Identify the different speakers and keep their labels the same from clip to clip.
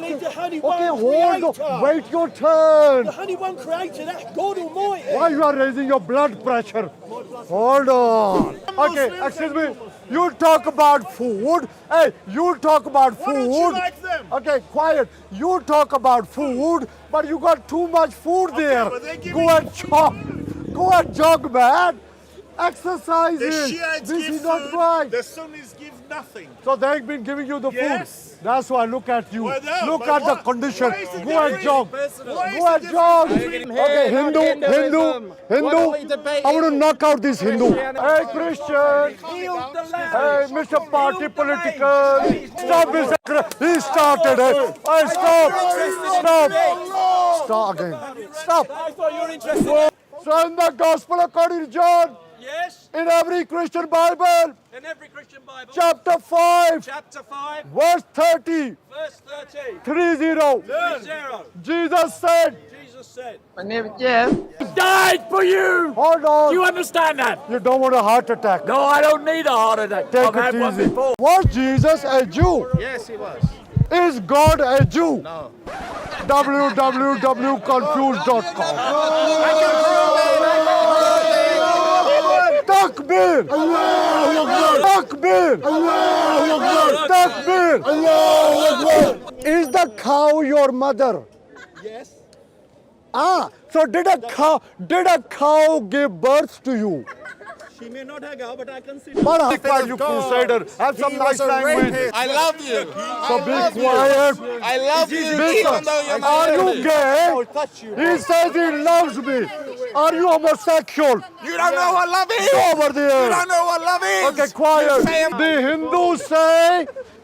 Speaker 1: need the honey
Speaker 2: Okay,
Speaker 1: one
Speaker 2: hold
Speaker 1: creator.
Speaker 2: on. Wait your turn.
Speaker 1: The honey one creator, that's God Almighty.
Speaker 2: Why you are raising your blood pressure? Hold on. Okay, excuse me. You talk about food. Hey, you talk about food.
Speaker 3: Why don't you like them?
Speaker 2: Okay, quiet. You talk about food, but you got too much food there.
Speaker 3: but they're giving
Speaker 2: Go and jog. Go and jog, man. Exercise
Speaker 3: The
Speaker 2: it.
Speaker 3: Shiites
Speaker 2: This
Speaker 3: give
Speaker 2: is not
Speaker 3: food,
Speaker 2: right.
Speaker 3: the Sunnis give nothing.
Speaker 2: So they've been giving you the
Speaker 3: Yes.
Speaker 2: food. That's why. Look at you.
Speaker 3: Well, no,
Speaker 2: Look
Speaker 3: but
Speaker 2: at the
Speaker 3: what-
Speaker 2: condition.
Speaker 3: why is it
Speaker 2: Go and
Speaker 3: different?
Speaker 2: jog.
Speaker 3: Why is
Speaker 2: Go
Speaker 3: it
Speaker 2: and jog.
Speaker 3: different?
Speaker 2: Okay, Hindu.
Speaker 4: What are we debating?
Speaker 2: I want to knock out this Hindu. Hey, Christian.
Speaker 1: Heal the land.
Speaker 2: Hey, Mr. Party Political. Stop, Mr. He started it. Hey, stop. Stop. Stop again. Stop.
Speaker 1: I thought you were interested in...
Speaker 2: So in the Gospel according to John,
Speaker 1: Yes,
Speaker 2: in every Christian Bible,
Speaker 1: in every Christian Bible.
Speaker 2: chapter 5,
Speaker 1: Chapter 5,
Speaker 2: verse 30,
Speaker 1: verse 30.
Speaker 2: 30,
Speaker 1: 30.
Speaker 2: Jesus said,
Speaker 1: Jesus said,
Speaker 4: My name is Jeff.
Speaker 5: Died for you.
Speaker 2: hold on.
Speaker 5: You understand that?
Speaker 2: You don't want a heart attack.
Speaker 5: No, I don't need a heart attack.
Speaker 2: Take
Speaker 5: I've had
Speaker 2: it
Speaker 5: one
Speaker 2: easy.
Speaker 5: before.
Speaker 2: Was Jesus a Jew?
Speaker 4: Yes, he was.
Speaker 2: Is God a Jew?
Speaker 4: No.
Speaker 2: www.confused.com. Takbir! Takbir! Takbir! Is the cow your mother?
Speaker 1: yes.
Speaker 2: So did a cow give birth to you?
Speaker 1: She may not have gone, but I consider...
Speaker 2: But how can you consider? Have some nice language.
Speaker 6: I love you.
Speaker 2: So be quiet.
Speaker 6: I love you, even though you're my
Speaker 2: Are you
Speaker 6: enemy.
Speaker 2: gay? He says he loves me. Are you homosexual?
Speaker 6: You don't know what love is.
Speaker 2: Go over there.
Speaker 6: You don't know what love is.
Speaker 2: Okay, quiet.
Speaker 6: Say-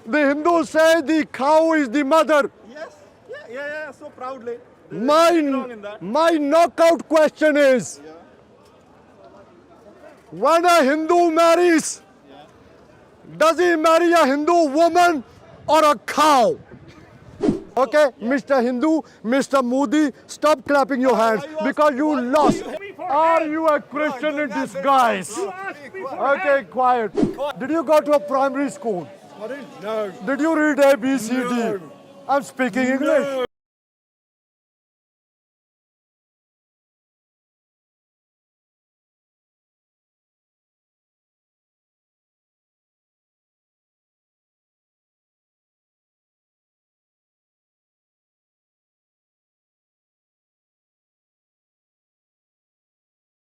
Speaker 2: The Hindus say the cow is the mother.
Speaker 1: Yes, yeah, so proudly.
Speaker 2: My knockout question is, when a Hindu marries, does he marry a Hindu woman or a cow? Okay, Mr. Hindu, Mr. Modi, stop clapping your hands because you lost. Are you a Christian in disguise? Okay, quiet. Did you go to a primary school?
Speaker 1: No.
Speaker 2: Did you read ABCD? I'm speaking English.